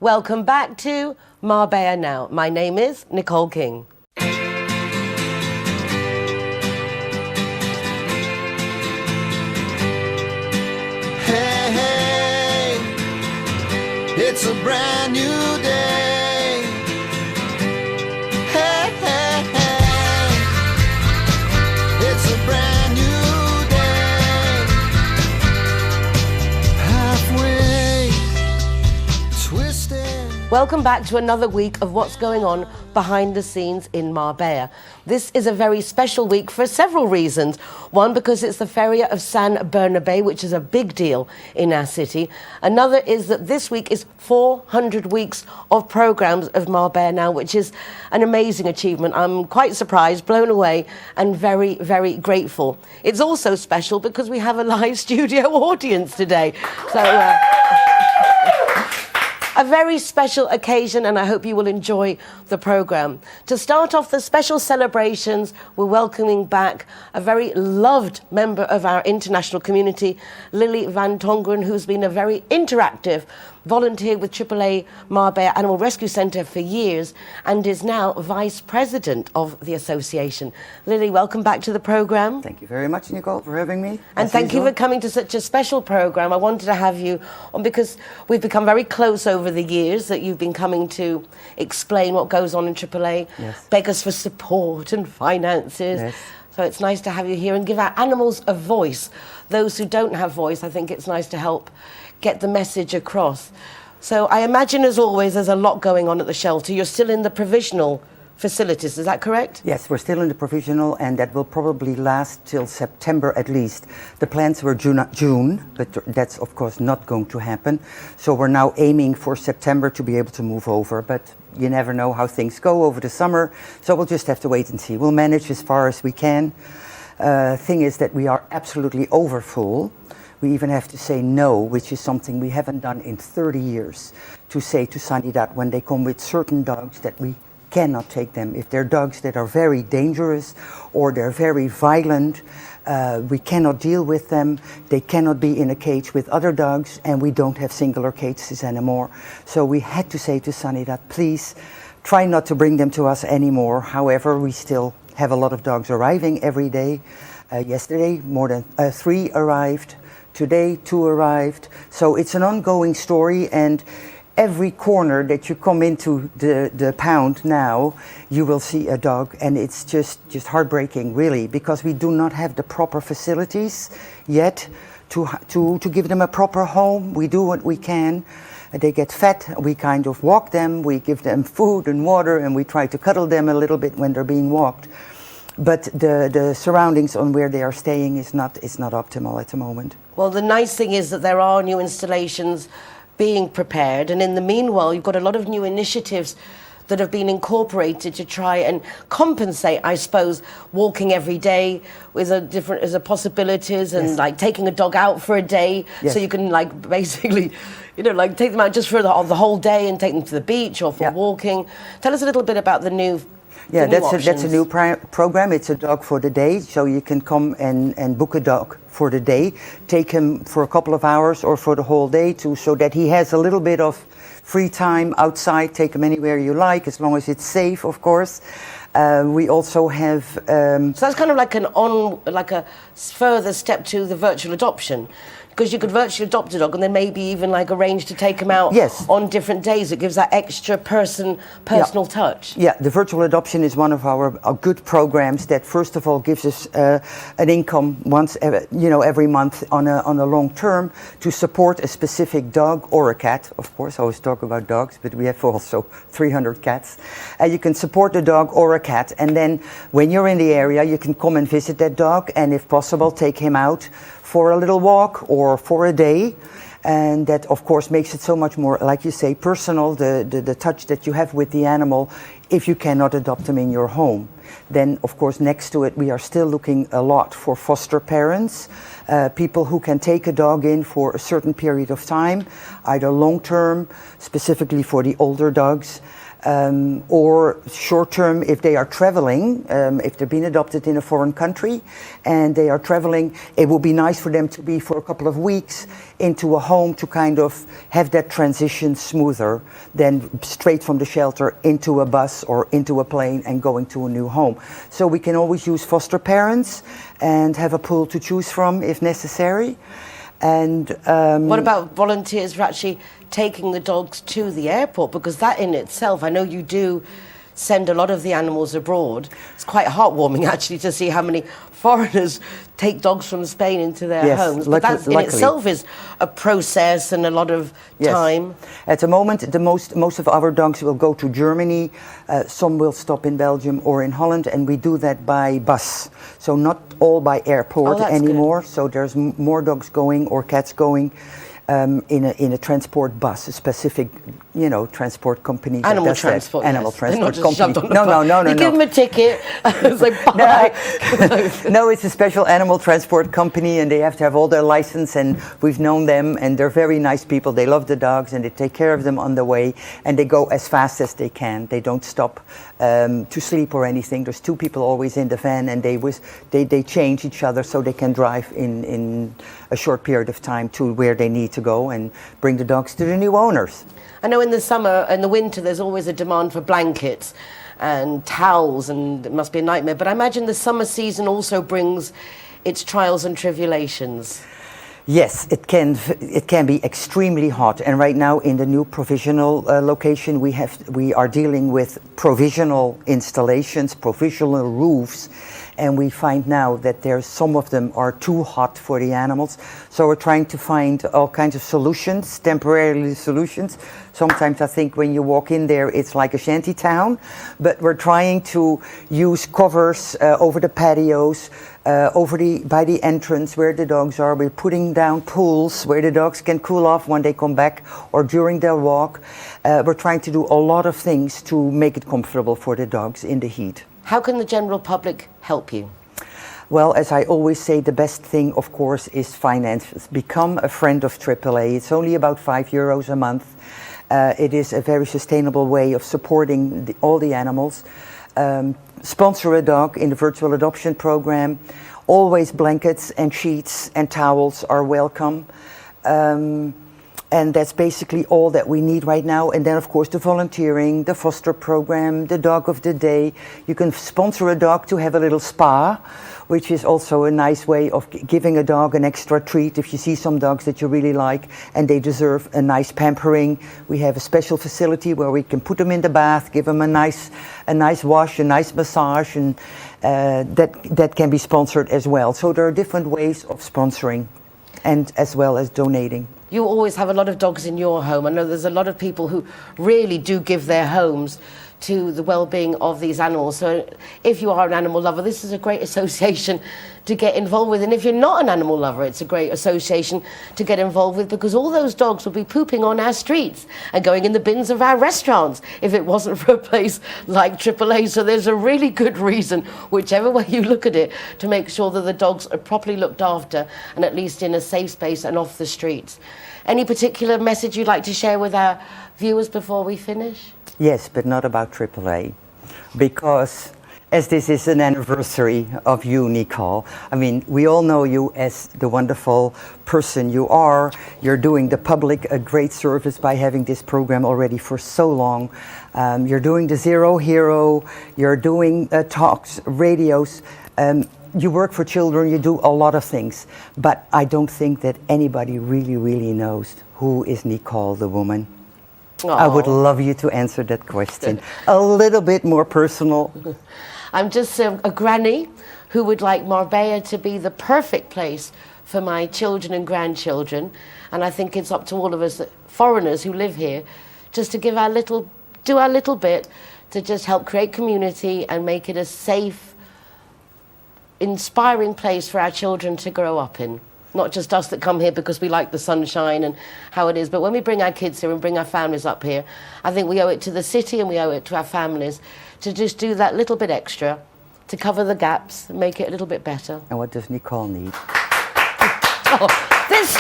Welcome back to Marbella Now. My name is Nicole King. Hey, hey, it's a brand new day. Hey, hey, hey, it's a brand new day. Halfway twisted. Welcome back to another week of what's going on behind the scenes in Marbella. This is a very special week for several reasons. One, because it's the Feria of San Bernabé, which is a big deal in our city. Another is that this week is 400 weeks of programmes of Marbella Now, which is an amazing achievement. I'm quite surprised, blown away, and very, very grateful. It's also special because we have a live studio audience today. So, a very special occasion, and I hope you will enjoy the programme. To start off the special celebrations, we're welcoming back a very loved member of our international community, Lily van Tongeren, who's been a very interactive volunteer with AAA Marbella Animal Rescue Centre for years and is now Vice President of the association. Lily, welcome back to the programme. Thank you very much, Nicole, for having me. And thank you for coming to such a special programme. I wanted to have you on because we've become very close over the years that you've been coming to explain what goes on in AAA, Yes. beg us for support and finances. Yes. So it's nice to have you here and give our animals a voice. Those who don't have voice, I think it's nice to help get the message across. So I imagine, as always, there's a lot going on at the shelter. You're still in the provisional facilities, is that correct? Yes, we're still in the provisional, and that will probably last till September at least. The plans were June, but that's of course not going to happen. So we're now aiming for September to be able to move over, but you never know how things go over the summer, so we'll just have to wait and see. We'll manage as far as we can. Thing is that we are absolutely overfull. We even have to say no, which is something we haven't done in 30 years, to say to Sanidad when they come with certain dogs that we cannot take them. If they're dogs that are very dangerous or they're very violent, we cannot deal with them. They cannot be in a cage with other dogs, and we don't have singular cages anymore. So we had to say to Sanidad, please try not to bring them to us anymore. However, we still have a lot of dogs arriving every day. Yesterday, more than 3 arrived. Today, 2 arrived. So it's an ongoing story, and every corner that you come into the pound now, you will see a dog, and it's just heartbreaking, really, because we do not have the proper facilities yet to give them a proper home. We do what we can. They get fed, we kind of walk them, we give them food and water, and we try to cuddle them a little bit when they're being walked. But the surroundings on where they are staying is not optimal at the moment. Well, the nice thing is that there are new installations being prepared, and in the meanwhile, you've got a lot of new initiatives that have been incorporated to try and compensate, I suppose, walking every day with as a possibilities, and Yes. like taking a dog out for a day, Yes. so you can like basically, like take them out just for the whole day and take them to the beach or for Yeah. walking. Tell us a little bit about the new. Yeah, the new that's a new options. program. It's a dog for the day, so you can come and book a dog for the day, take him for a couple of hours or for the whole day so that he has a little bit of free time outside. Take him anywhere you like, as long as it's safe, of course. We also have. So that's kind of like a further step to the virtual adoption. Because you could virtually adopt a dog and then maybe even like arrange to take him out Yes. on different days. It gives that extra personal touch. Yeah, the virtual adoption is one of our good programs that first of all gives us an income once every month on a long term to support a specific dog or a cat. Of course, I always talk about dogs, but we have also 300 cats. You can support a dog or a cat, and then when you're in the area, you can come and visit that dog, and if possible, take him out for a little walk or for a day. And that of course makes it so much more, like you say, personal, the touch that you have with the animal if you cannot adopt them in your home. Then of course next to it we are still looking a lot for foster parents, people who can take a dog in for a certain period of time, either long term, specifically for the older dogs, or short term if they are traveling, if they've been adopted in a foreign country and they are traveling, it would be nice for them to be for a couple of weeks into a home to kind of have that transition smoother than straight from the shelter into a bus or into a plane and going to a new home. So we can always use foster parents and have a pool to choose from if necessary. And what about volunteers for actually taking the dogs to the airport? Because that in itself, I know you do send a lot of the animals abroad. It's quite heartwarming actually to see how many foreigners take dogs from Spain into their homes. But that in itself is a process and a lot of time. At the moment, most of our dogs will go to Germany. Some will stop in Belgium or in Holland, and we do that by bus. So not all by airport anymore. Good. So there's more dogs going or cats going in a transport bus, a specific, transport company. Animal transport. Animal transport company. No. You give them a ticket. It's like, bye. No, it's a special animal transport company, and they have to have all their license. And we've known them, and they're very nice people. They love the dogs, and they take care of them on the way. And they go as fast as they can. They don't stop to sleep or anything. There's 2 people always in the van, and they change each other so they can drive in a short period of time to where they need to go and bring the dogs to the new owners. I know in the summer and the winter there's always a demand for blankets and towels, and it must be a nightmare. But I imagine the summer season also brings its trials and tribulations. Yes, it can be extremely hot, and right now in the new provisional location we are dealing with provisional installations, provisional roofs, and we find now that some of them are too hot for the animals. So we're trying to find all kinds of solutions, temporary solutions. Sometimes I think when you walk in there, it's like a shanty town, but we're trying to use covers over the patios, by the entrance where the dogs are. We're putting down pools where the dogs can cool off when they come back or during their walk. We're trying to do a lot of things to make it comfortable for the dogs in the heat. How can the general public help you? Well, as I always say, the best thing, of course, is finances. Become a friend of AAA. It's only about €5 a month. It is a very sustainable way of supporting all the animals. Sponsor a dog in the virtual adoption program. Always blankets and sheets and towels are welcome. And that's basically all that we need right now. And then, of course, the volunteering, the foster program, the dog of the day. You can sponsor a dog to have a little spa, which is also a nice way of giving a dog an extra treat. If you see some dogs that you really like and they deserve a nice pampering, we have a special facility where we can put them in the bath, give them a nice wash, a nice massage, and that can be sponsored as well. So there are different ways of sponsoring, and as well as donating. You always have a lot of dogs in your home. I know there's a lot of people who really do give their homes to the well-being of these animals. So if you are an animal lover, this is a great association to get involved with. And if you're not an animal lover, it's a great association to get involved with, because all those dogs will be pooping on our streets and going in the bins of our restaurants if it wasn't for a place like AAA. So there's a really good reason, whichever way you look at it, to make sure that the dogs are properly looked after and at least in a safe space and off the streets. Any particular message you'd like to share with our viewers before we finish? Yes, but not about AAA, because as this is an anniversary of you, Nicole, I mean, we all know you as the wonderful person you are. You're doing the public a great service by having this program already for so long. You're doing the Zero Hero, you're doing talks, radios. You work for children, you do a lot of things, but I don't think that anybody really knows who is Nicole the woman. Aww. I would love you to answer that question a little bit more personal. I'm just a granny who would like Marbella to be the perfect place for my children and grandchildren, and I think it's up to all of us, foreigners who live here, just to do our little bit to just help create community and make it a safe, inspiring place for our children to grow up in. Not just us that come here because we like the sunshine and how it is, but when we bring our kids here and bring our families up here, I think we owe it to the city and we owe it to our families to just do that little bit extra to cover the gaps and make it a little bit better. And what does Nicole need? Oh, this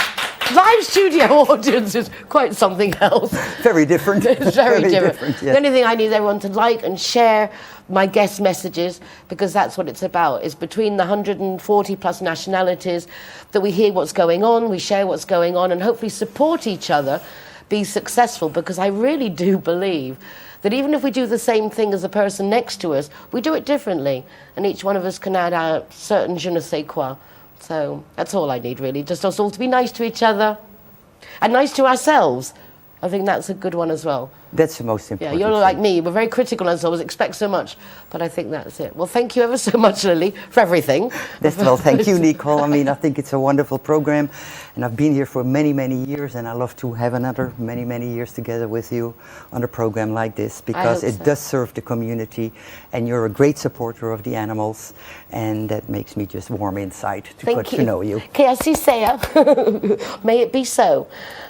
Live studio audience is quite something else. Very different. It's very different. Yes. The only thing I need everyone to like and share my guest messages, because that's what it's about. It's between the 140 plus nationalities that we hear what's going on, we share what's going on, and hopefully support each other, be successful, because I really do believe that even if we do the same thing as the person next to us, we do it differently, and each one of us can add our certain je ne sais quoi. So that's all I need, really, just us all to be nice to each other and nice to ourselves. I think that's a good one as well. That's the most Yeah, important. you're thing. like me. We're very critical on ourselves, expect so much, but I think that's it. Well, thank you ever so much, Lily, for everything. Well, thank you, Nicole. I mean, I think it's a wonderful program, and I've been here for many, many years, and I love to have another many, many years together with you on a program like this, because it does serve the community, and you're a great supporter of the animals, and that makes me just warm inside to get to know you. Que así sea. May it be so.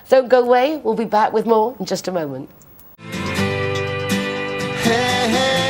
Don't go away. We'll be back with more in just a moment. Hey, hey.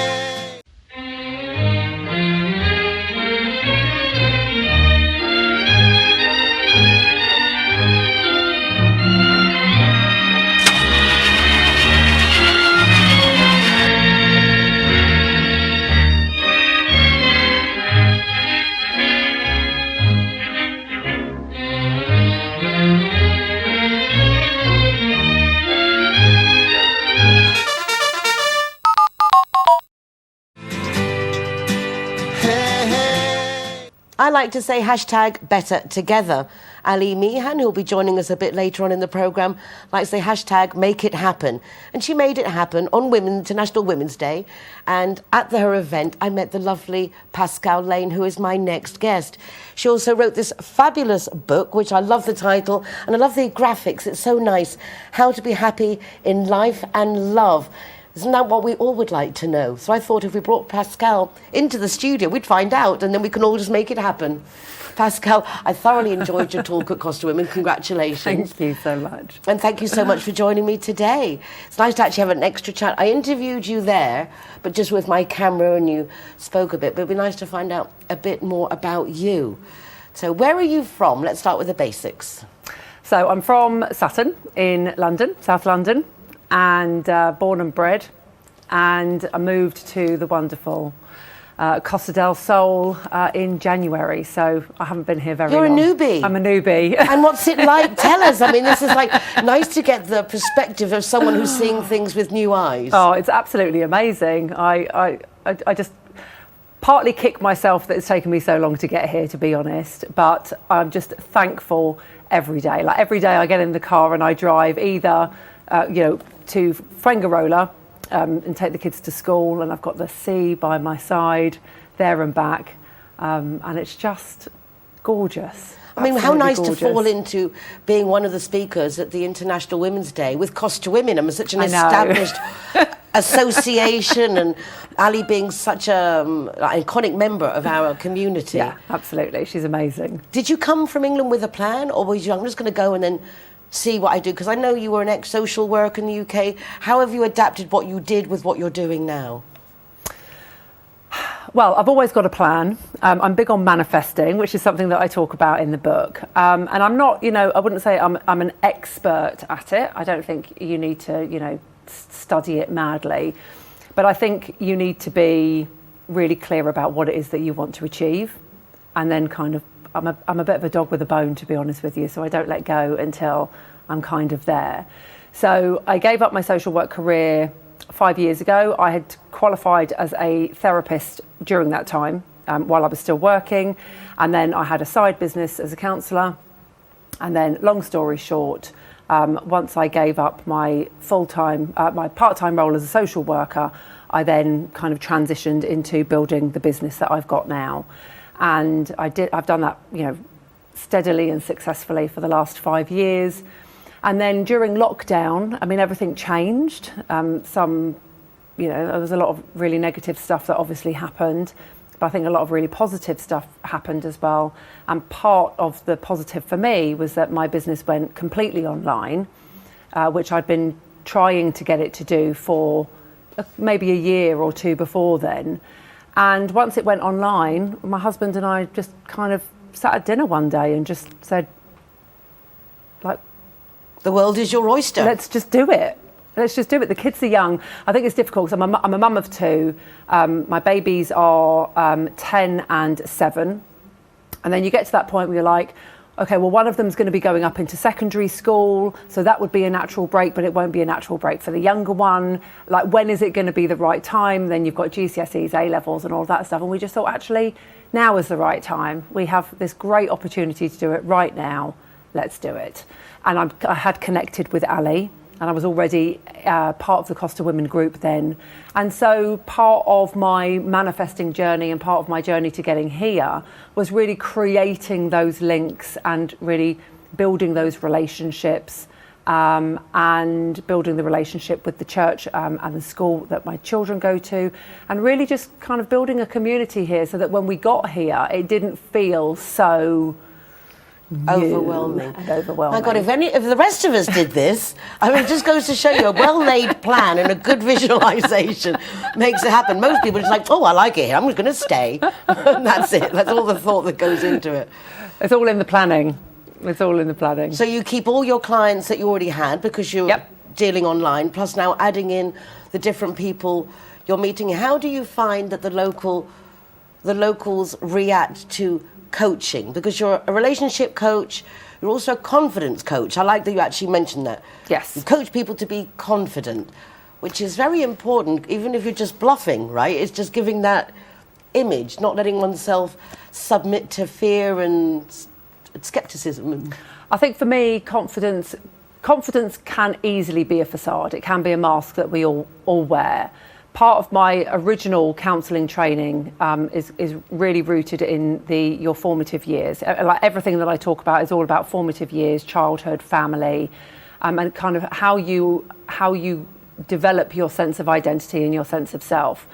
I like to say hashtag better together. Ali Meehan, who'll be joining us a bit later on in the programme, likes to say hashtag make it happen. And she made it happen on International Women's Day. And at her event, I met the lovely Pascal Lane, who is my next guest. She also wrote this fabulous book, which I love the title, and I love the graphics. It's so nice. How to be happy in life and love. Isn't that what we all would like to know? So I thought if we brought Pascal into the studio, we'd find out, and then we can all just make it happen. Pascal, I thoroughly enjoyed your talk at Costa Women. Congratulations. Thank you so much. And thank you so much for joining me today. It's nice to actually have an extra chat. I interviewed you there, but just with my camera, and you spoke a bit, but it'd be nice to find out a bit more about you. So where are you from? Let's start with the basics. So I'm from Sutton in London, South London, and born and bred, and I moved to the wonderful Costa del Sol in January, so I haven't been here very long. You're a newbie. I'm a newbie. And what's it like? Tell us. I mean, this is like nice to get the perspective of someone who's seeing things with new eyes. Oh, it's absolutely amazing. I just partly kick myself that it's taken me so long to get here, to be honest, but I'm just thankful every day. Like every day I get in the car and I drive either to Fuengirola and take the kids to school, and I've got the sea by my side there and back, and it's just gorgeous. I mean, how nice gorgeous. to fall into being one of the speakers at the International Women's Day with Costa Women. I'm such an established association, and Ali being such an iconic member of our community. Yeah, absolutely. She's amazing. Did you come from England with a plan, or were you, I'm just going to go and then see what I do? Because I know you were an ex-social worker in the UK. How have you adapted what you did with what you're doing now? Well, I've always got a plan. I'm big on manifesting, which is something that I talk about in the book. And I'm not, I wouldn't say I'm an expert at it. I don't think you need to, study it madly. But I think you need to be really clear about what it is that you want to achieve. And then kind of, I'm a bit of a dog with a bone, to be honest with you. So I don't let go until I'm kind of there. So I gave up my social work career 5 years ago. I had qualified as a therapist during that time while I was still working. And then I had a side business as a counsellor. And then, long story short, once I gave up my my part-time role as a social worker, I then kind of transitioned into building the business that I've got now. And I've done that, steadily and successfully for the last 5 years. And then during lockdown, I mean, everything changed. There was a lot of really negative stuff that obviously happened, but I think a lot of really positive stuff happened as well. And part of the positive for me was that my business went completely online, which I'd been trying to get it to do for maybe a year or two before then. And once it went online, my husband and I just kind of sat at dinner one day and just said, like, The world is your oyster. let's just do it. Let's just do it. The kids are young. I think it's difficult because I'm a mum of two. My babies are 10 and 7. And then you get to that point where you're like, okay, well, one of them's going to be going up into secondary school, so that would be a natural break, but it won't be a natural break for the younger one. Like, when is it going to be the right time? Then you've got GCSEs, A-levels and all that stuff. And we just thought, actually, now is the right time. We have this great opportunity to do it right now. Let's do it. And I had connected with Ali, and I was already part of the Costa Women group then. And so part of my manifesting journey and part of my journey to getting here was really creating those links and really building those relationships, and building the relationship with the church and the school that my children go to, and really just kind of building a community here so that when we got here, it didn't feel so overwhelming. Overwhelming. My God, if the rest of us did this, I mean, it just goes to show you a well-laid plan and a good visualization makes it happen. Most people are just like, oh, I like it here, I'm just going to stay. And that's it. That's all the thought that goes into it. It's all in the planning. It's all in the planning. So you keep all your clients that you already had because you're dealing online, plus now adding in the different people you're meeting. How do you find that the locals react to coaching? Because you're a relationship coach, you're also a confidence coach. I like that you actually mentioned that. Yes. You coach people to be confident, which is very important, even if you're just bluffing, right? It's just giving that image, not letting oneself submit to fear and skepticism. I think for me, confidence can easily be a facade. It can be a mask that we all wear. Part of my original counselling training is really rooted in your formative years. Like, everything that I talk about is all about formative years, childhood, family, and kind of how you develop your sense of identity and your sense of self.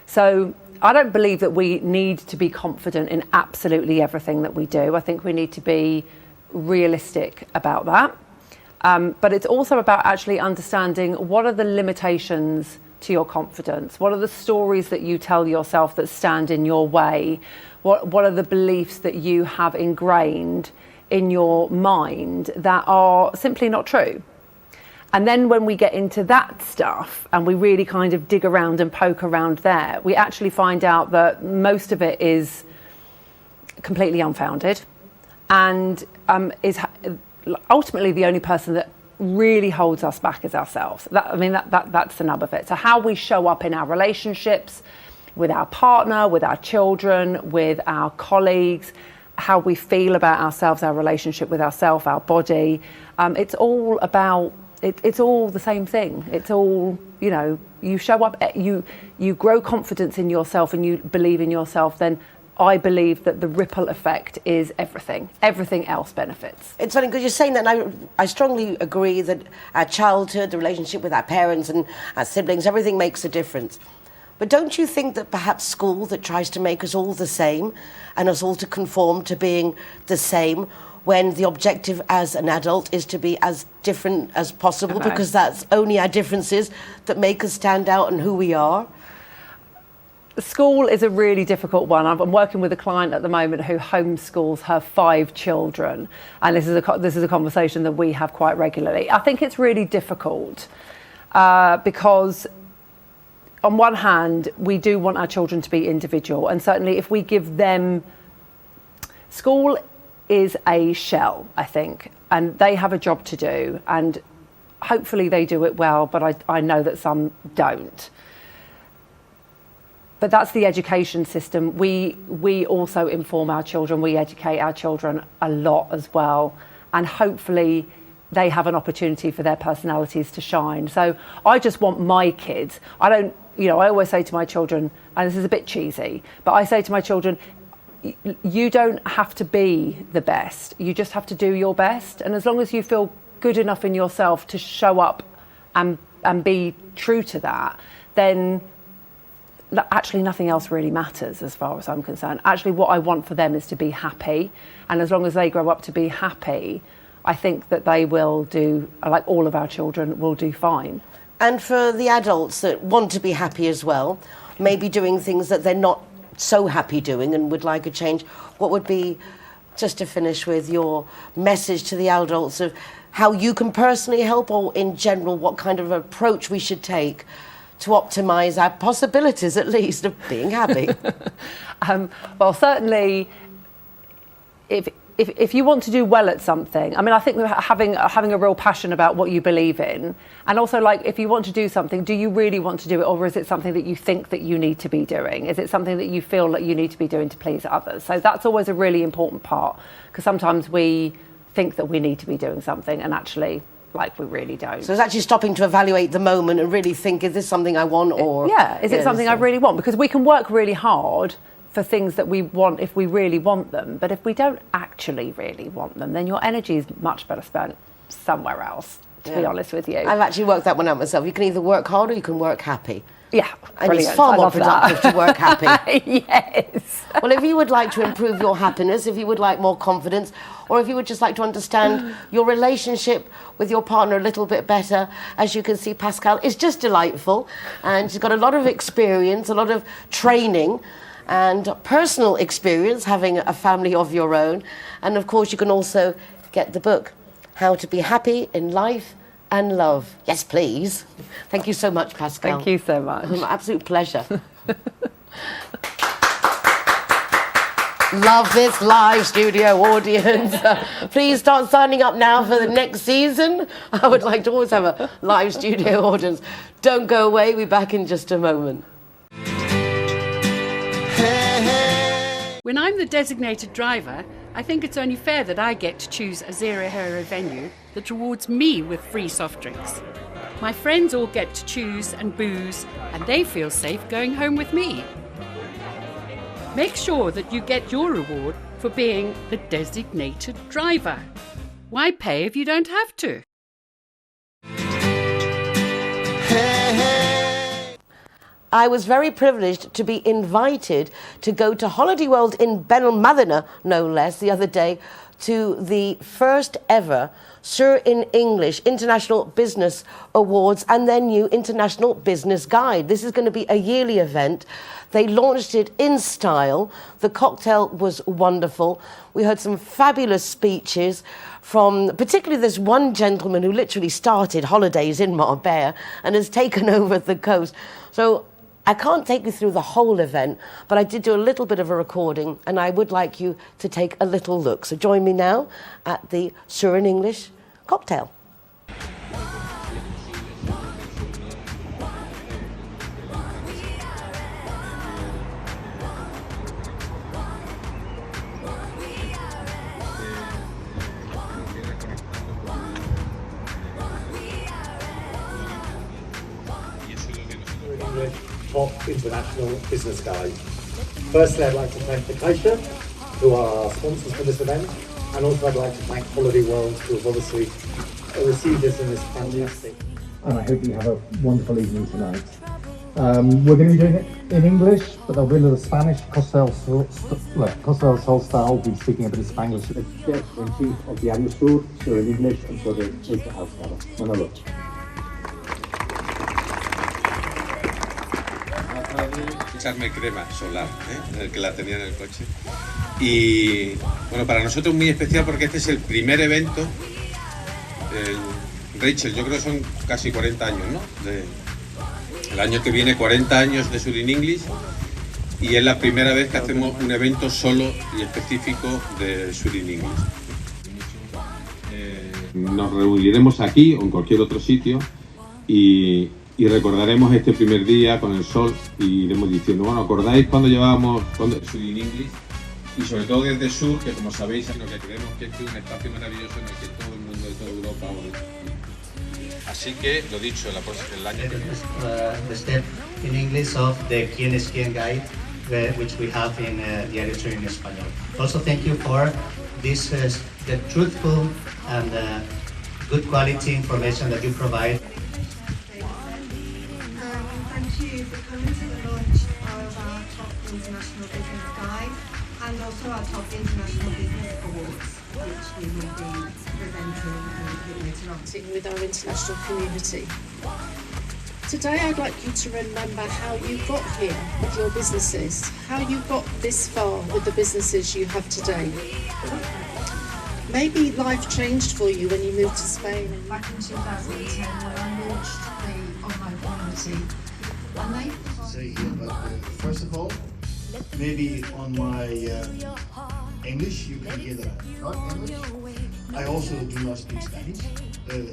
So I don't believe that we need to be confident in absolutely everything that we do. I think we need to be realistic about that. But it's also about actually understanding what are the limitations to your confidence. What are the stories that you tell yourself that stand in your way? What are the beliefs that you have ingrained in your mind that are simply not true? And then when we get into that stuff and we really kind of dig around and poke around there, we actually find out that most of it is completely unfounded, and is ultimately the only person that really holds us back is ourselves. That's the nub of it. So how we show up in our relationships, with our partner, with our children, with our colleagues, how we feel about ourselves, our relationship with ourselves, our body, it's all about, it's all the same thing. It's all, you show up, you grow confidence in yourself and you believe in yourself, then I believe that the ripple effect is everything. Everything else benefits. It's funny because you're saying that, and I strongly agree that our childhood, the relationship with our parents and our siblings, everything makes a difference. But don't you think that perhaps school that tries to make us all the same and us all to conform to being the same, when the objective as an adult is to be as different as possible, because that's only our differences that make us stand out and who we are? School is a really difficult one. I'm working with a client at the moment who homeschools her 5 children, and this is a conversation that we have quite regularly. I think it's really difficult because on one hand, we do want our children to be individual, and certainly if we give them... School is a shell, I think, and they have a job to do, and hopefully they do it well, but I know that some don't. But that's the education system. We also inform our children, we educate our children a lot as well, and hopefully they have an opportunity for their personalities to shine. So I just want my kids, I always say to my children, and this is a bit cheesy, but I say to my children, you don't have to be the best, you just have to do your best. And as long as you feel good enough in yourself to show up and be true to that, then actually nothing else really matters as far as I'm concerned. Actually, what I want for them is to be happy. And as long as they grow up to be happy, I think that they will do, like all of our children, will do fine. And for the adults that want to be happy as well, maybe doing things that they're not so happy doing and would like a change, what would be, just to finish with, your message to the adults of how you can personally help, or in general, what kind of approach we should take to optimise our possibilities, at least, of being happy? Well, certainly, if you want to do well at something, I mean, I think that having a real passion about what you believe in, and also, like, if you want to do something, do you really want to do it, or is it something that you think that you need to be doing? Is it something that you feel that you need to be doing to please others? So that's always a really important part, because sometimes we think that we need to be doing something, and actually, like, we really don't. So it's actually stopping to evaluate the moment and really think, is this something I want, or... Yeah, is it something I really want? Because we can work really hard for things that we want if we really want them, but if we don't actually really want them, then your energy is much better spent somewhere else, to be honest with you. I've actually worked that one out myself. You can either work hard or you can work happy. Yeah, and brilliant. it's far more productive to work happy. Yes. Well, if you would like to improve your happiness, if you would like more confidence, or if you would just like to understand your relationship with your partner a little bit better, as you can see, Pascal is just delightful, and she's got a lot of experience, a lot of training and personal experience having a family of your own. And of course, you can also get the book, How to Be Happy in Life and Love. Yes, please. Thank you so much, Pascal. Thank you so much. An absolute pleasure. Love this live studio audience. Please start signing up now for the next season. I would like to always have a live studio audience. Don't go away. We'll be back in just a moment. When I'm the designated driver, I think it's only fair that I get to choose a zero-hero venue that rewards me with free soft drinks. My friends all get to choose and booze, and they feel safe going home with me. Make sure that you get your reward for being the designated driver. Why pay if you don't have to? I was very privileged to be invited to go to Holiday World in Benalmádena, no less, the other day, to the first ever Sir in English International Business Awards and their new International Business Guide. This is going to be a yearly event. They launched it in style. The cocktail was wonderful. We heard some fabulous speeches from particularly this one gentleman who literally started holidays in Marbella and has taken over the coast. So I can't take you through the whole event, but I did do a little bit of a recording, and I would like you to take a little look. So join me now at the Sir in English cocktail. Top International Business Guide. Firstly, I'd like to thank the Caixa, who are our sponsors for this event, and also I'd like to thank Holiday World, who have obviously received us in this fantastic. And I hope you have a wonderful evening tonight. We're going to be doing it in English, but there'll be a little Spanish, Costa del Sol style. We'll be speaking a bit of Spanglish. The Chef-in-Chief of Diario Sur, Sir in English, and so the house cover. Manolo. Echarme crema solar, que la tenía en el coche. Y bueno, para nosotros muy especial porque este es el primer evento. Rachel, yo creo que son casi 40 años, ¿no? El año que viene 40 años de Sur in English, y es la primera vez que hacemos un evento solo y específico de Sur in English. Nos reuniremos aquí o en cualquier otro sitio y recordaremos este primer día con el sol y iremos diciendo, bueno, ¿acordáis cuando llevábamos Sur in English? Y sobre todo desde Sur, que como sabéis, lo que creemos que este es un espacio maravilloso en el que todo el mundo de toda Europa... Así que, lo dicho, el año que viene. The step in English of the Quién es Quién guide, which we have in Diario Sur in Español. Also, thank you for this the truthful and good quality information that you provide. Thank you for coming to the launch of our Top International Business Guide and also our Top International Business Awards, which we will be presenting later on. With our international community. Today I'd like you to remember how you got here with your businesses, how you got this far with the businesses you have today. maybe life changed for you when you moved to Spain. Back in 2010 when I launched the online community. Say here, but first of all, maybe on my English, you can hear that I'm not English. I also do not speak Spanish.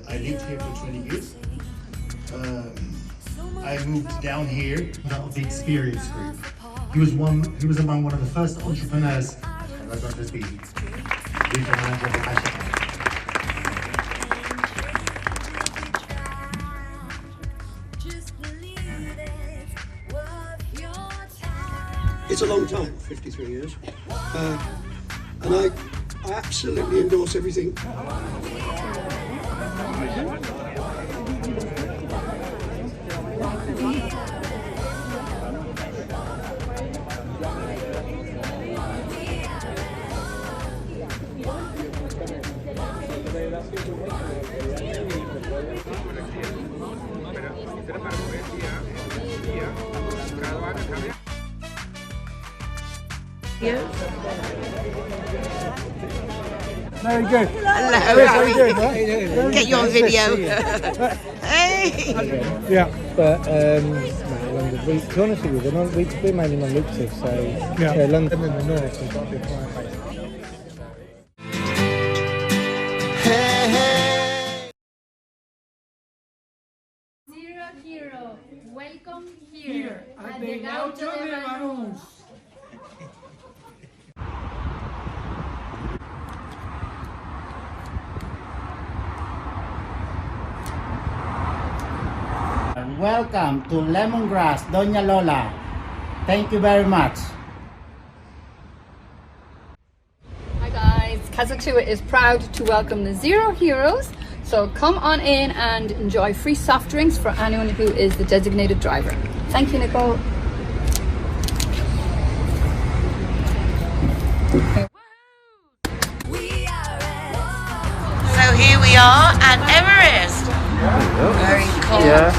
I lived here for 20 years. I moved down here of the Experience Group. He was among one of the first entrepreneurs that got to speak. It's a long time, 53 years, and I absolutely endorse everything. Very good. Hello, Very good, huh? Get you on video. Hey! Yeah. But, London, to be honest with you, we're mainly non-lucrative, so yeah, London and the north has got a big client base. Zero Hero, welcome here at the Gaucho de Banús. Welcome to Lemongrass, Doña Lola. Thank you very much. Hi guys, Kazatua is proud to welcome the Zero Heroes. So come on in and enjoy free soft drinks for anyone who is the designated driver. Thank you, Nicole. So here we are at Everest. Very cool. Yeah.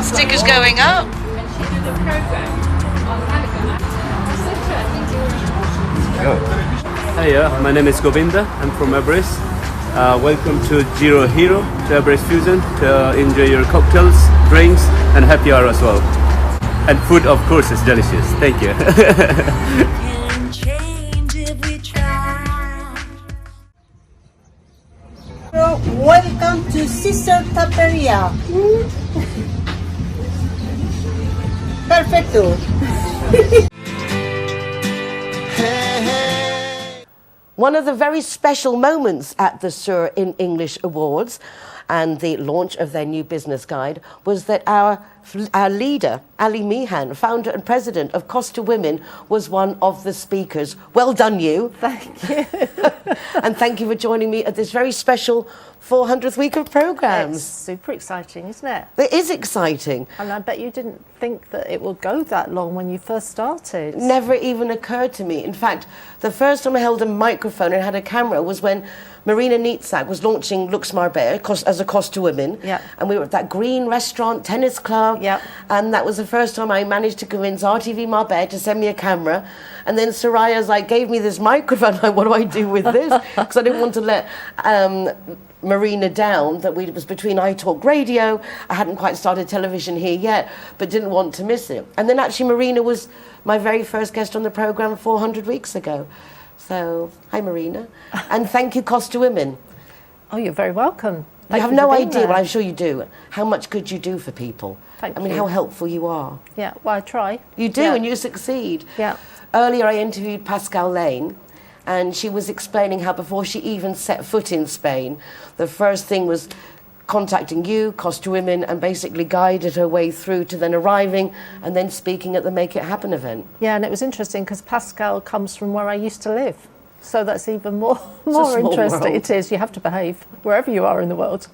Stickers going up. Hiya, my name is Govinda. I'm from Everest. Welcome to Zero Hero, to Everest Fusion, to enjoy your cocktails, drinks, and happy hour as well. And food, of course, is delicious. Thank you. Welcome to Sister Taperia. Perfecto. One of the very special moments at the Sur in English Awards and the launch of their new business guide was that our leader, Ali Meehan, founder and president of Costa Women, was one of the speakers. Well done, you. Thank you. And thank you for joining me at this very special 400th week of programmes. It's super exciting, isn't it? It is exciting. And I bet you didn't think that it would go that long when you first started. Never even occurred to me. In fact, the first time I held a microphone and had a camera was when Marina Nietzak was launching Lux Marbella as a Costa Women. Yeah. And we were at that green restaurant, tennis club. Yeah. And that was the first time I managed to convince RTV Marbella to send me a camera. And then Soraya's like, gave me this microphone. Like, what do I do with this? Because I didn't want to let Marina down, that it was between iTalk Radio. I hadn't quite started television here yet, but didn't want to miss it. And then actually Marina was my very first guest on the programme 400 weeks ago. So, hi Marina. And thank you, Costa Women. Oh, you're very welcome. You have no idea, but I'm sure you do, how much good you do for people. Thank you. I mean, how helpful you are. Yeah, well, I try. You do, Yeah. and you succeed. Yeah. Earlier, I interviewed Pascal Lane, and she was explaining how before she even set foot in Spain, the first thing was contacting you, Costa Women, and basically guided her way through to then arriving and then speaking at the Make It Happen event. Yeah, and it was interesting because Pascal comes from where I used to live. So that's even more small interesting. world. It is. You have to behave wherever you are in the world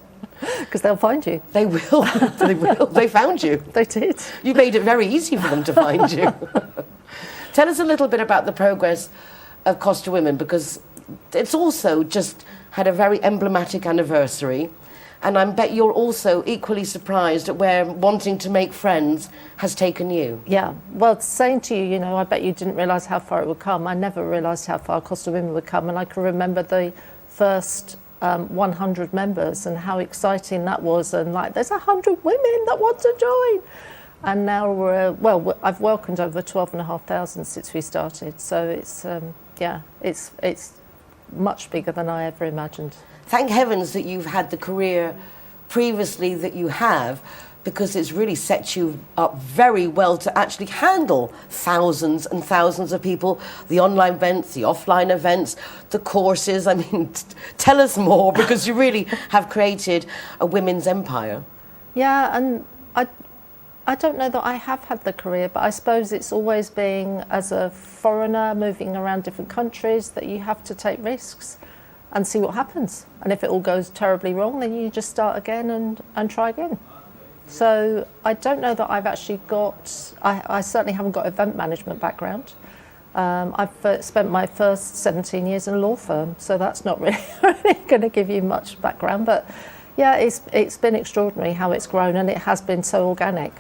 because they'll find you. They will. They will. They found you. They did. You made it very easy for them to find you. Tell us a little bit about the progress of Costa Women, because it's also just had a very emblematic anniversary. And I bet you're also equally surprised at where wanting to make friends has taken you. Yeah, well, saying to you, you know, I bet you didn't realise how far it would come. I never realised how far Cost of Women would come, and I can remember the first 100 members and how exciting that was, and like, there's 100 women that want to join. And now I've welcomed over 12,500 since we started. So it's, it's much bigger than I ever imagined. Thank heavens that you've had the career previously that you have, because it's really set you up very well to actually handle thousands and thousands of people, the online events, the offline events, the courses. I mean, tell us more, because you really have created a women's empire. Yeah, and I don't know that I have had the career, but I suppose it's always being, as a foreigner moving around different countries, that you have to take risks and see what happens. And if it all goes terribly wrong, then you just start again and try again. So I don't know that I've actually got, I certainly haven't got event management background. I've spent my first 17 years in a law firm, so that's not really going to give you much background. But yeah, it's been extraordinary how it's grown, and it has been so organic.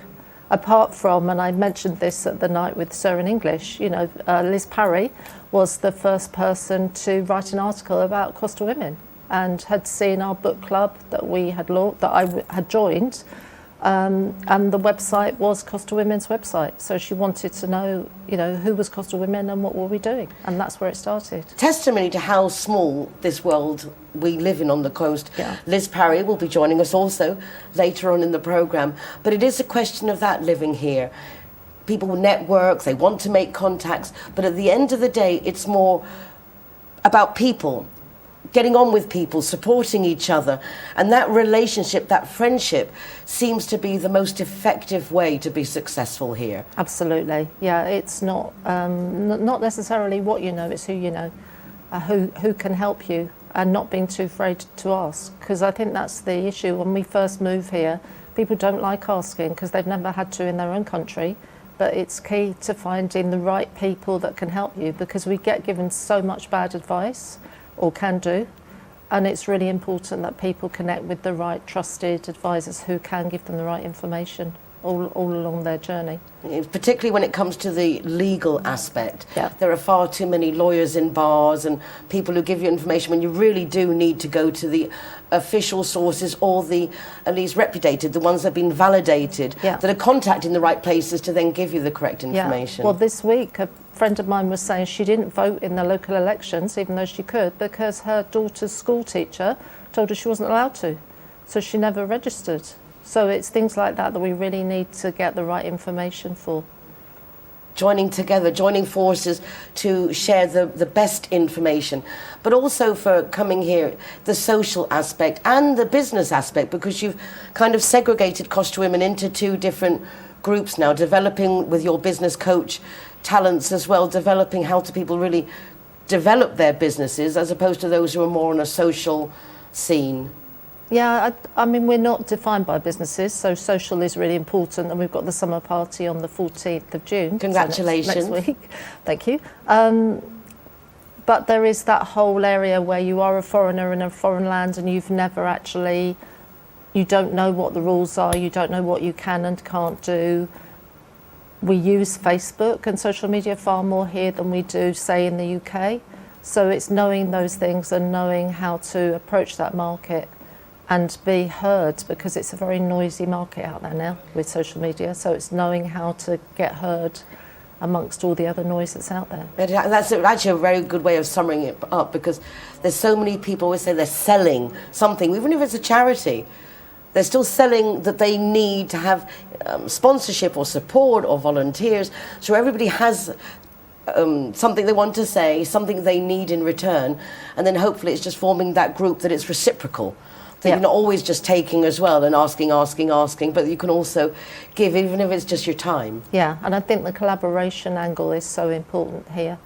Apart from, and I mentioned this at the night with Sir in English, you know, Liz Parry was the first person to write an article about Cost of Women, and had seen our book club that we had launched, that I had joined, and the website was Cost of Women's website. So she wanted to know, you know, who was Cost of Women and what were we doing, and that's where it started. Testimony to how small this world we live in on the coast. Yeah. Liz Parry will be joining us also later on in the programme. But it is a question of that living here. People network, they want to make contacts, but at the end of the day, it's more about people, getting on with people, supporting each other. And that relationship, that friendship, seems to be the most effective way to be successful here. Absolutely. Yeah, it's not necessarily what you know, it's who you know, who can help you, and not being too afraid to ask. Because I think that's the issue. When we first move here, people don't like asking because they've never had to in their own country. But it's key to finding the right people that can help you, because we get given so much bad advice, or can do, and it's really important that people connect with the right trusted advisors who can give them the right information all along their journey. Particularly when it comes to the legal aspect. Yeah. There are far too many lawyers in bars and people who give you information when you really do need to go to the official sources, or the at least reputed, the ones that have been validated, that are contacting the right places to then give you the correct information. Yeah. Well, this week a friend of mine was saying she didn't vote in the local elections, even though she could, because her daughter's school teacher told her she wasn't allowed to, so she never registered. So it's things like that that we really need to get the right information for. Joining together, joining forces to share the best information, but also for coming here, the social aspect and the business aspect, because you've kind of segregated Cost of Women into two different groups now, developing with your business coach talents as well, developing how to people really develop their businesses as opposed to those who are more on a social scene. Yeah, I mean, we're not defined by businesses, so social is really important, and we've got the summer party on the 14th of June. Congratulations. So next week. Thank you. But there is that whole area where you are a foreigner in a foreign land and you've never actually, you don't know what the rules are, you don't know what you can and can't do. We use Facebook and social media far more here than we do, say, in the UK. So it's knowing those things and knowing how to approach that market and be heard, because it's a very noisy market out there now with social media. So it's knowing how to get heard amongst all the other noise that's out there. That's actually a very good way of summing it up, because there's so many people always say they're selling something, even if it's a charity. They're still selling that they need to have sponsorship or support or volunteers. So everybody has something they want to say, something they need in return, and then hopefully it's just forming that group that it's reciprocal. That you're not always just taking as well and asking, but you can also give, even if it's just your time. Yeah, and I think the collaboration angle is so important here.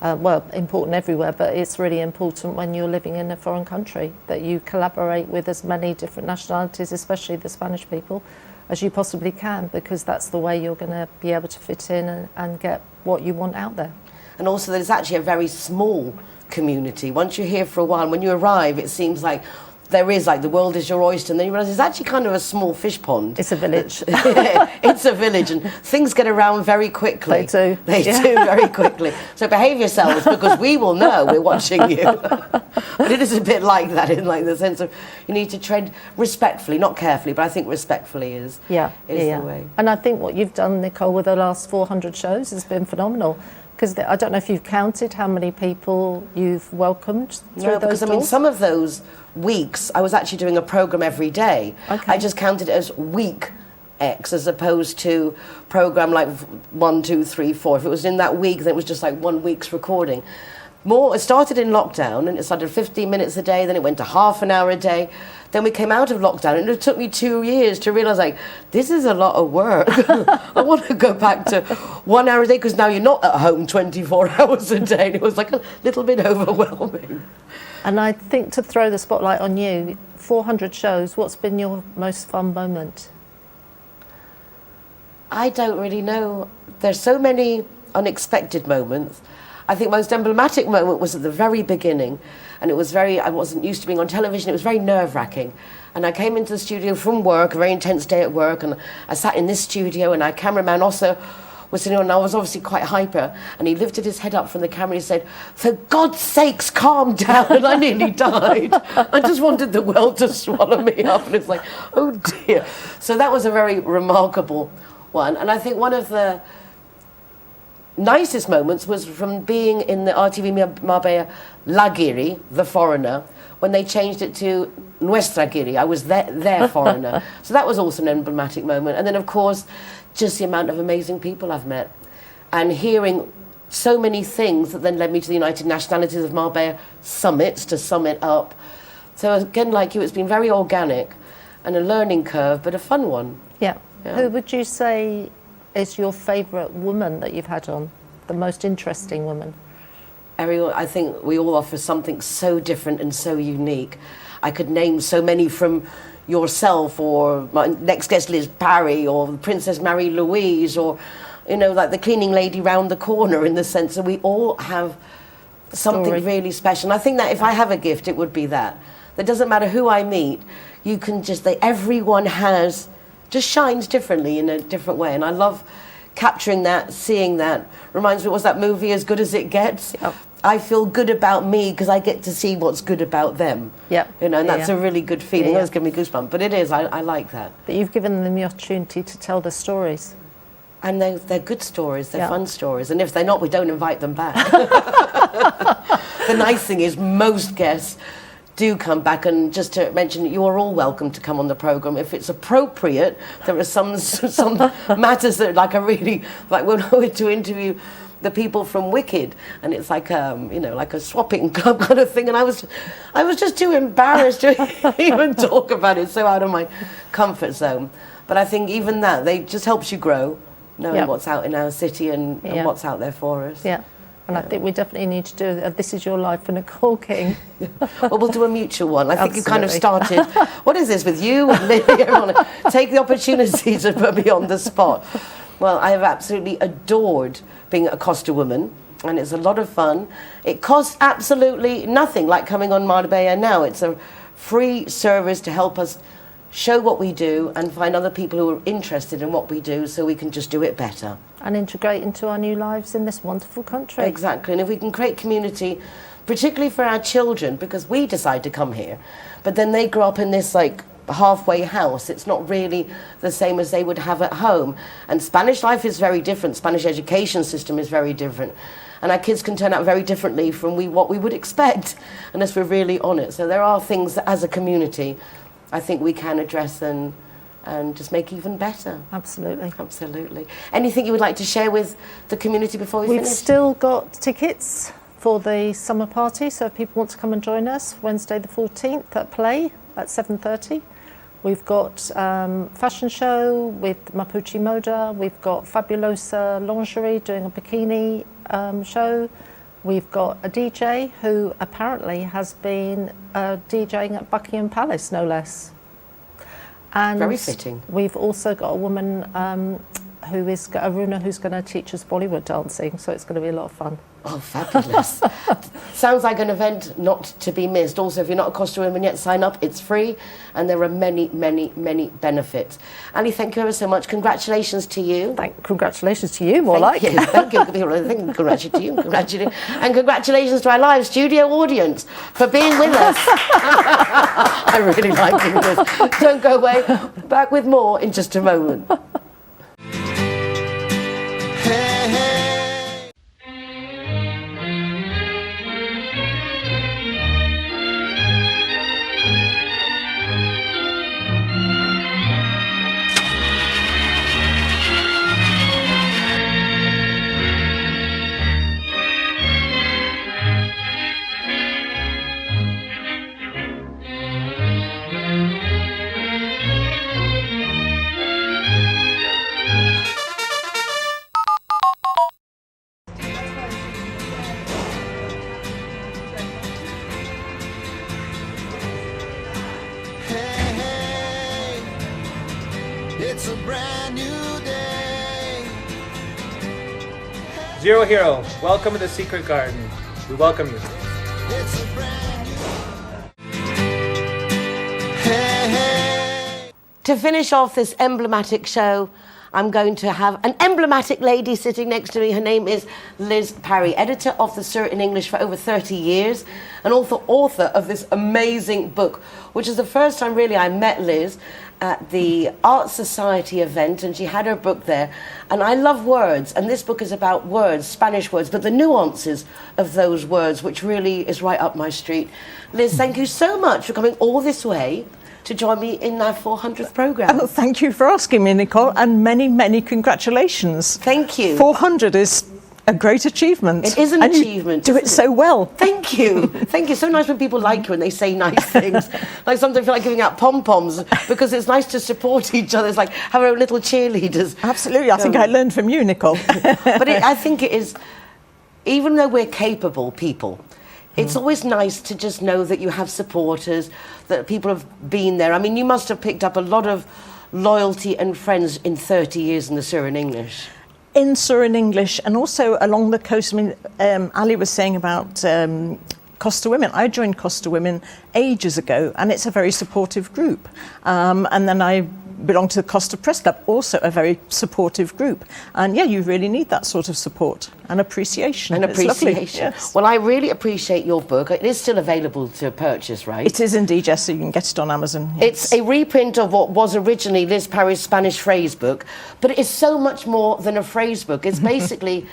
Well, important everywhere, but it's really important when you're living in a foreign country, that you collaborate with as many different nationalities, especially the Spanish people, as you possibly can, because that's the way you're going to be able to fit in and get what you want out there. And also there's actually a very small community. Once you're here for a while, when you arrive, it seems like there is like the world is your oyster, and then you realise it's actually kind of a small fish pond. It's a village. It's a village, and things get around very quickly. They do. They do very quickly. So behave yourselves, because we will know we're watching you. But it is a bit like that, in like the sense of you need to tread respectfully, not carefully, but I think respectfully is the way. And I think what you've done, Nicole, with the last 400 shows has been phenomenal. Because I don't know if you've counted how many people you've welcomed through those because doors. I mean, some of those weeks I was actually doing a programme every day. Okay. I just counted it as week X as opposed to programme like 1, 2, 3, 4. If it was in that week, then it was just like 1 week's recording. It started in lockdown, and it started 15 minutes a day, then it went to half an hour a day. Then we came out of lockdown, and it took me 2 years to realise, like, this is a lot of work. I want to go back to 1 hour a day, because now you're not at home 24 hours a day. And it was like a little bit overwhelming. And I think, to throw the spotlight on you, 400 shows, what's been your most fun moment? I don't really know. There's so many unexpected moments. I think most emblematic moment was at the very beginning, and I wasn't used to being on television. It was very nerve-wracking. And I came into the studio from work, a very intense day at work, and I sat in this studio, and our cameraman also was sitting on, and I was obviously quite hyper, and he lifted his head up from the camera and he said, "For God's sakes, calm down," and I nearly died. I just wanted the world to swallow me up, and it's like, oh dear. So that was a very remarkable one, and I think one of the nicest moments was from being in the RTV Marbella La Giri, the foreigner, when they changed it to Nuestra Giri. I was their foreigner. So that was also an emblematic moment. And then, of course, just the amount of amazing people I've met, and hearing so many things that then led me to the United Nationalities of Marbella summits to sum it up. So again, like you, it's been very organic and a learning curve, but a fun one. Yeah. Who would you say is your favourite woman that you've had on? The most interesting woman? Ariel, I think we all offer something so different and so unique. I could name so many, from yourself, or my next guest Liz Parry, or Princess Marie Louise, or, you know, like the cleaning lady round the corner, in the sense that we all have something really special. And I think that if I have a gift, it would be that. It doesn't matter who I meet, you can just, everyone just shines differently in a different way. And I love capturing that, seeing that. Reminds me, was that movie As Good As It Gets? Yep. I feel good about me because I get to see what's good about them. Yeah. You know, and that's a really good feeling. Yeah. It does give me goosebumps, but it is, I like that. But you've given them the opportunity to tell the stories. And they're good stories, they're fun stories. And if they're not, we don't invite them back. The nice thing is most guests do come back, and just to mention, you are all welcome to come on the programme if it's appropriate. There are some matters that I really like. When I went to interview the people from Wicked, and it's like like a swapping club kind of thing, and I was just too embarrassed to even talk about it, so out of my comfort zone. But I think even that, they just helps you grow, knowing what's out in our city and what's out there for us. Yeah. And I think we definitely need to do This Is Your Life for Nicole King. Well, we'll do a mutual one. I think you kind of started, what is this with you and Lily? Everyone, take the opportunity to put me on the spot. Well, I have absolutely adored being a Costa woman, and it's a lot of fun. It costs absolutely nothing, like coming on Marbella Now. It's a free service to help us show what we do and find other people who are interested in what we do, so we can just do it better. And integrate into our new lives in this wonderful country. Exactly, and if we can create community, particularly for our children, because we decide to come here, but then they grow up in this like halfway house. It's not really the same as they would have at home. And Spanish life is very different. Spanish education system is very different. And our kids can turn out very differently from what we would expect, unless we're really on it. So there are things that, as a community, I think we can address and just make even better. Absolutely. Absolutely. Anything you would like to share with the community before we finish? We've still got tickets for the summer party, so if people want to come and join us, Wednesday the 14th at Play at 7:30. We've got fashion show with Mapuche Moda. We've got Fabulosa Lingerie doing a bikini show. We've got a DJ who apparently has been DJing at Buckingham Palace, no less. And very fitting. We've also got a woman Aruna, who's going to teach us Bollywood dancing. So it's going to be a lot of fun. Oh, fabulous. Sounds like an event not to be missed. Also, if you're not a Costa Women yet, sign up. It's free, and there are many, many, many benefits. Ali, thank you ever so much. Congratulations to you. Congratulations to you, more Thank you. Thank you. Congratulations to you. And congratulations to our live studio audience for being with us. I'm really liking this. Don't go away. Back with more in just a moment. It's a brand new day. Zero Hero, welcome to the Secret Garden. We welcome you. It's a brand new To finish off this emblematic show, I'm going to have an emblematic lady sitting next to me. Her name is Liz Parry, editor of The Sur in English for over 30 years, and author of this amazing book, which is the first time really I met Liz at the Art Society event, and she had her book there. And I love words, and this book is about words, Spanish words, but the nuances of those words, which really is right up my street. Liz, thank you so much for coming all this way to join me in our 400th programme. Oh, thank you for asking me, Nicole, and many, many congratulations. Thank you. 400 is a great achievement. It is an achievement. You do it so well. Thank you. Thank you. So nice when people like you and they say nice things. Like sometimes I feel like giving out pom-poms because it's nice to support each other. It's like have our little cheerleaders. Absolutely. I think I learned from you, Nicole. But I think it is, even though we're capable people, it's always nice to just know that you have supporters, that people have been there. I mean, you must have picked up a lot of loyalty and friends in 30 years in the Sur in English. In Sur in English, and also along the coast. I mean, Ali was saying about Costa Women. I joined Costa Women ages ago, and it's a very supportive group. And then I belong to the Costa Press Club, also a very supportive group. And yeah, you really need that sort of support and appreciation. And appreciation. It's lovely. Yes. Well, I really appreciate your book. It is still available to purchase, right? It is indeed, yes, so you can get it on Amazon. Yes. It's a reprint of what was originally Liz Parry's Spanish phrase book, but it is so much more than a phrase book. It's basically,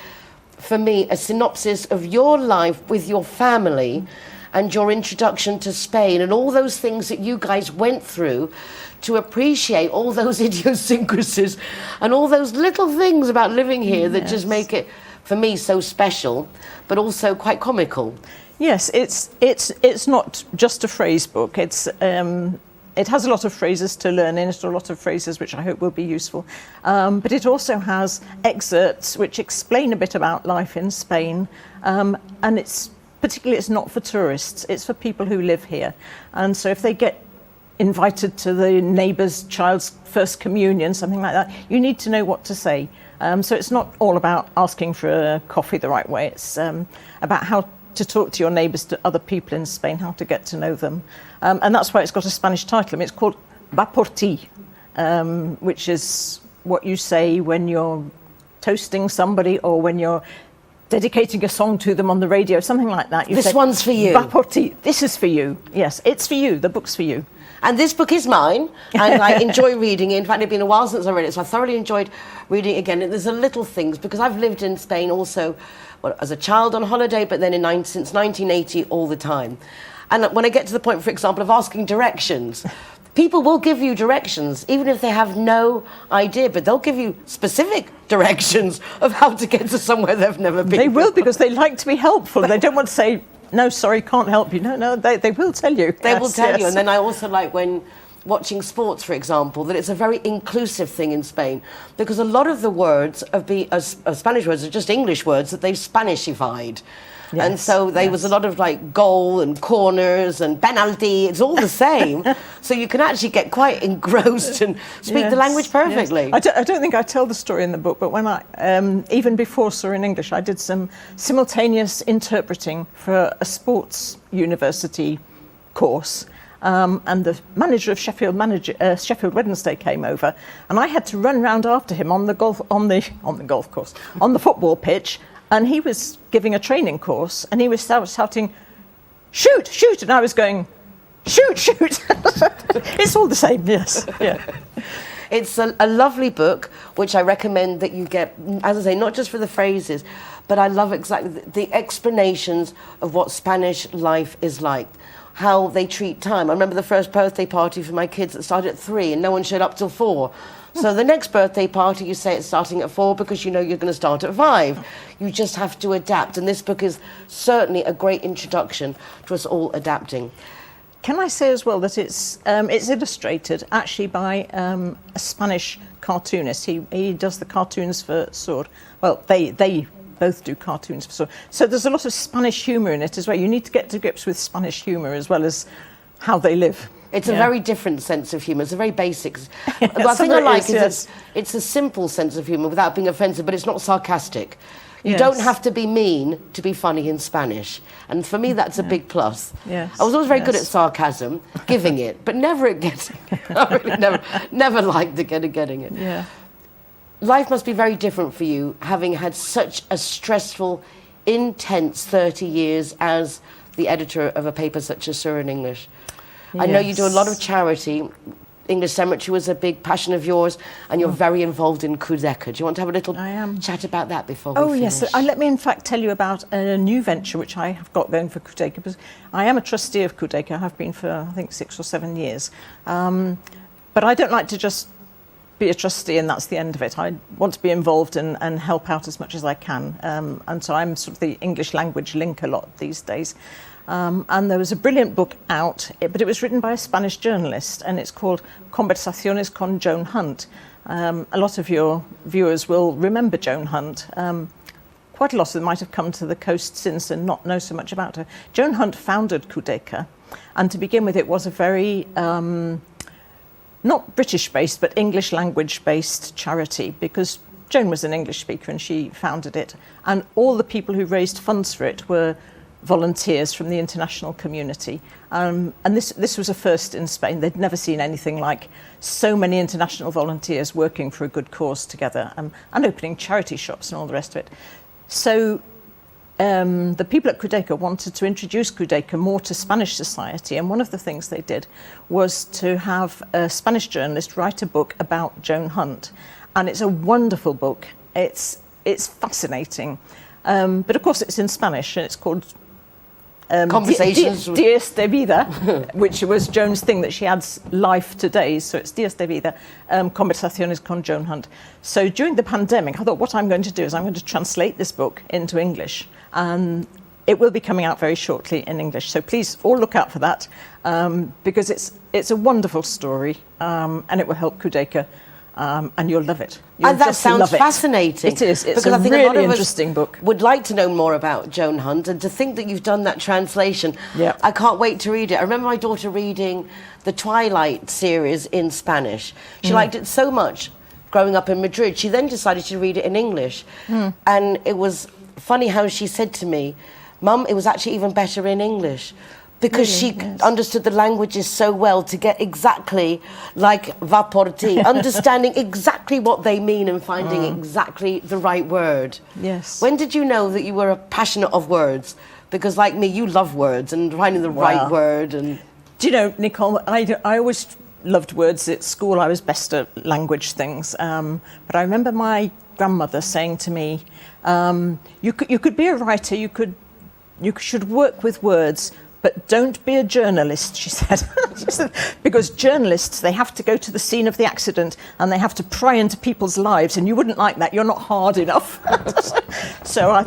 for me, a synopsis of your life with your family and your introduction to Spain and all those things that you guys went through to appreciate all those idiosyncrasies and all those little things about living here that just make it, for me, so special, but also quite comical. Yes, it's not just a phrase book. It has a lot of phrases to learn in it, a lot of phrases which I hope will be useful. But it also has excerpts which explain a bit about life in Spain, and it's not for tourists, it's for people who live here. And so if they get invited to the neighbour's child's first communion, something like that, you need to know what to say. So it's not all about asking for a coffee the right way. It's about how to talk to your neighbours, to other people in Spain, how to get to know them. And that's why it's got a Spanish title. I mean, it's called Va por ti, which is what you say when you're toasting somebody or when you're dedicating a song to them on the radio, something like that. This one's for you. Va por ti. This is for you. Yes, it's for you. The book's for you. And this book is mine, and I enjoy reading it. In fact, it's been a while since I read it, so I thoroughly enjoyed reading it again. And there's the little things, because I've lived in Spain also as a child on holiday, but then since 1980 all the time. And when I get to the point, for example, of asking directions, people will give you directions, even if they have no idea, but they'll give you specific directions of how to get to somewhere they've never been. They will, because they like to be helpful. They don't want to say, no, sorry, can't help you. No, they will tell you. They will tell you. And then I also like when watching sports, for example, that it's a very inclusive thing in Spain, because a lot of the words of Spanish words are just English words that they've Spanishified. and so there was a lot of like goal and corners and penalty. It's all the same. So you can actually get quite engrossed and speak the language perfectly. Yes. I don't think I tell the story in the book, but when I, even before Surrey in English, I did some simultaneous interpreting for a sports university course. And the manager of Sheffield Wednesday came over, and I had to run round after him on the golf course, on the football pitch, and he was giving a training course, and he was shouting, "Shoot, shoot!" and I was going, "Shoot, shoot!" It's all the same, yes. Yeah. It's a lovely book, which I recommend that you get, as I say, not just for the phrases, but I love exactly the explanations of what Spanish life is like. How they treat time. I remember the first birthday party for my kids that started at 3 and no one showed up till 4. So the next birthday party, you say it's starting at 4 because you know you're going to start at 5. You just have to adapt. And this book is certainly a great introduction to us all adapting. Can I say as well that it's illustrated actually by a Spanish cartoonist. He does the cartoons for Sur. Well, they both do cartoons for Sur. So there's a lot of Spanish humour in it as well. You need to get to grips with Spanish humour as well as how they live. It's a very different sense of humour. It's a very basic. The thing I like is it's a simple sense of humour without being offensive, but it's not sarcastic. You don't have to be mean to be funny in Spanish. And for me, that's a big plus. Yes. I was always very good at sarcasm, giving it, but never at getting it. I really never liked the getting it. Yeah. Life must be very different for you, having had such a stressful, intense 30 years as the editor of a paper such as Sur in English. Yes. I know you do a lot of charity. English Cemetery was a big passion of yours, and you're very involved in Codeca. Do you want to have a little chat about that before we finish? Yes. Let me in fact tell you about a new venture which I have got going for Codeca, because I am a trustee of Codeca. I have been for, I think, 6 or 7 years. But I don't like to just be a trustee and that's the end of it. I want to be involved and help out as much as I can. And so I'm sort of the English language link a lot these days. And there was a brilliant book out, but it was written by a Spanish journalist, and it's called Conversaciones con Joan Hunt. A lot of your viewers will remember Joan Hunt. Quite a lot of them might have come to the coast since and not know so much about her. Joan Hunt founded Codeca, and to begin with it was a very not British-based, but English language-based charity, because Joan was an English speaker and she founded it. And all the people who raised funds for it were volunteers from the international community. And this was a first in Spain. They'd never seen anything like so many international volunteers working for a good cause together, and opening charity shops and all the rest of it. So the people at Codeca wanted to introduce Codeca more to Spanish society, and one of the things they did was to have a Spanish journalist write a book about Joan Hunt, and it's a wonderful book. It's fascinating, but of course it's in Spanish, and it's called Conversations Dias de Vida, which was Joan's thing that she adds life to days, so it's Dias de Vida, Conversaciones con Joan Hunt. So during the pandemic, I thought what I'm going to do is I'm going to translate this book into English, and it will be coming out very shortly in English. So please all look out for that, because it's a wonderful story, and it will help Codeca. And you'll love it. That sounds fascinating. It is. It's because a I think really a lot of interesting book. Would like to know more about Joan Hunt, and to think that you've done that translation. Yeah. I can't wait to read it. I remember my daughter reading the Twilight series in Spanish. She liked it so much growing up in Madrid. She then decided to read it in English. And it was funny how she said to me, "Mum, it was actually even better in English." Because she understood the languages so well, to get exactly like va por ti, understanding exactly what they mean and finding exactly the right word. Yes. When did you know that you were a passionate of words? Because like me, you love words and finding the right word. And do you know, Nicole, I always loved words. At school, I was best at language things. But I remember my grandmother saying to me, you could be a writer, you should work with words, but don't be a journalist, she said. Because journalists, they have to go to the scene of the accident and they have to pry into people's lives, and you wouldn't like that. You're not hard enough. So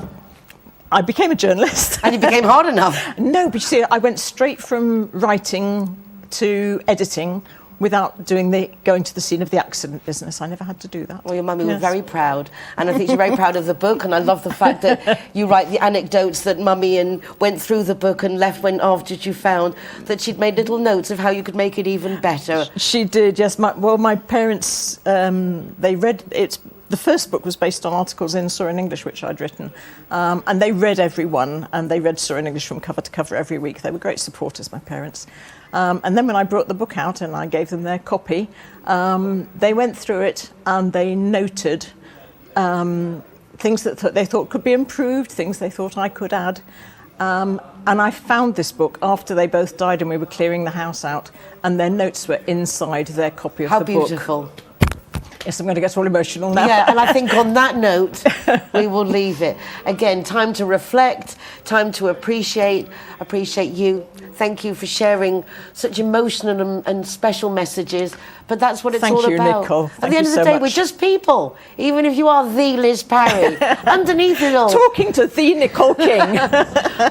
I became a journalist. And you became hard enough? No, but you see, I went straight from writing to editing without going to the scene of the accident business. I never had to do that. Well, your mummy was very proud, and I think she's very proud of the book, and I love the fact that you write the anecdotes that mummy and went through the book and left when after you found that she'd made little notes of how you could make it even better. She did, yes. My parents, they read it. The first book was based on articles in Saw in English, which I'd written, and they read every one, and they read Saw in English from cover to cover every week. They were great supporters, my parents. And then when I brought the book out and I gave them their copy, they went through it and they noted things that they thought could be improved, things they thought I could add. And I found this book after they both died and we were clearing the house out, and their notes were inside their copy of the book. How beautiful. Yes, I'm going to get all emotional now. Yeah, and I think on that note, we will leave it. Again, time to reflect, time to appreciate you. Thank you for sharing such emotional and special messages. But that's what it's all about. Thank you, Nicole. At the end of the day, we're just people. Even if you are the Liz Parry, underneath it all. Talking to the Nicole King.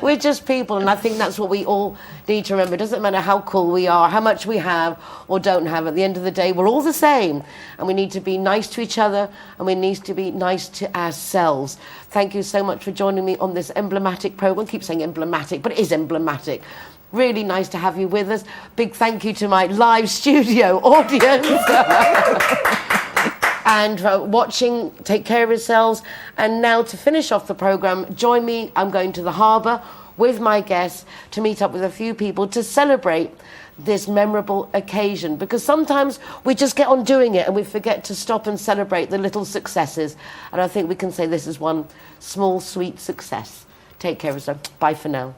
We're just people, and I think that's what we all need to remember. It doesn't matter how cool we are, how much we have or don't have. At the end of the day, we're all the same, and we need to be nice to each other, and we need to be nice to ourselves. Thank you so much for joining me on this emblematic program. I keep saying emblematic, but it is emblematic. Really nice to have you with us. Big thank you to my live studio audience. And watching, take care of yourselves. And now to finish off the programme, join me. I'm going to the harbour with my guests to meet up with a few people to celebrate this memorable occasion. Because sometimes we just get on doing it and we forget to stop and celebrate the little successes. And I think we can say this is one small, sweet success. Take care of yourself. Bye for now.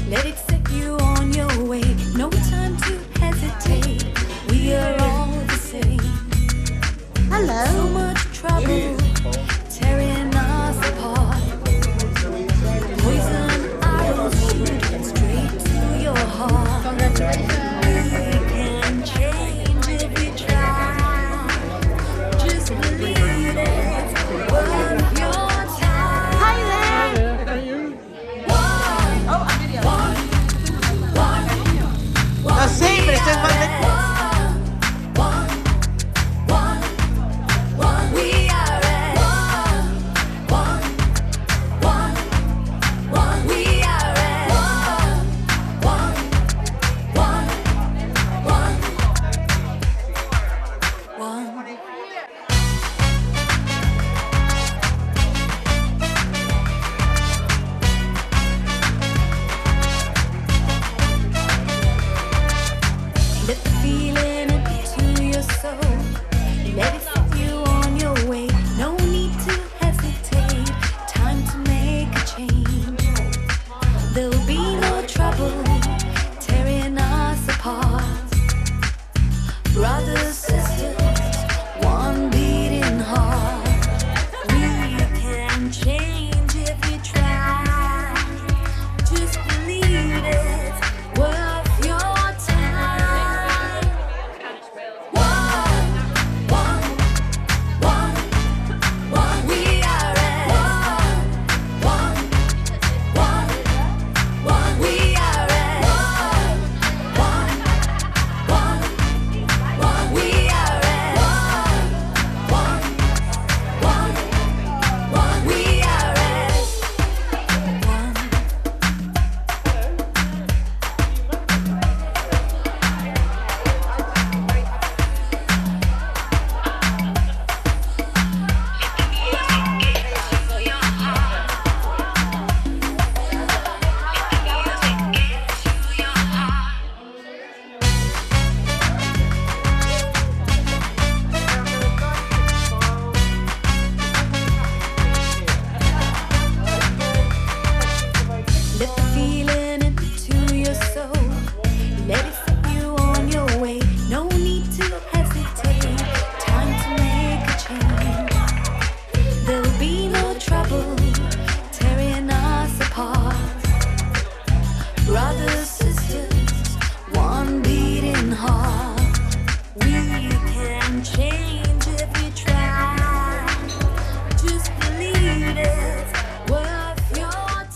Let it set you on your way. No time to hesitate.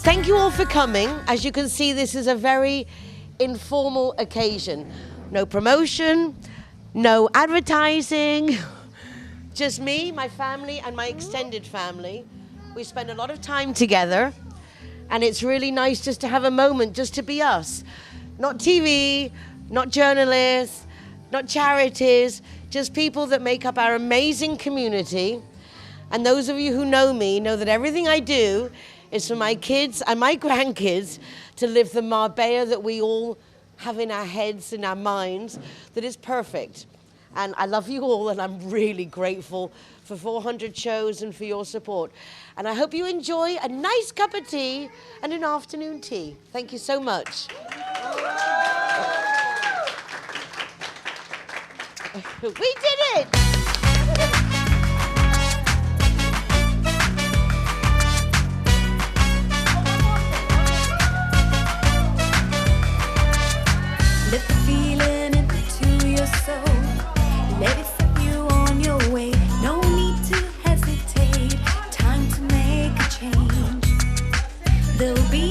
Thank you all for coming. As you can see, this is a very informal occasion. No promotion, no advertising, just me, my family, and my extended family. We spend a lot of time together, and it's really nice just to have a moment, just to be us. Not TV, not journalists, not charities, just people that make up our amazing community. And those of you who know me know that everything I do is for my kids and my grandkids to live the Marbella that we all have in our heads, in our minds, that is perfect. And I love you all, and I'm really grateful for 400 shows and for your support. And I hope you enjoy a nice cup of tea and an afternoon tea. Thank you so much. We did it! Let the feeling into your soul. Let it set you on your way. No need to hesitate. Time to make a change. There'll be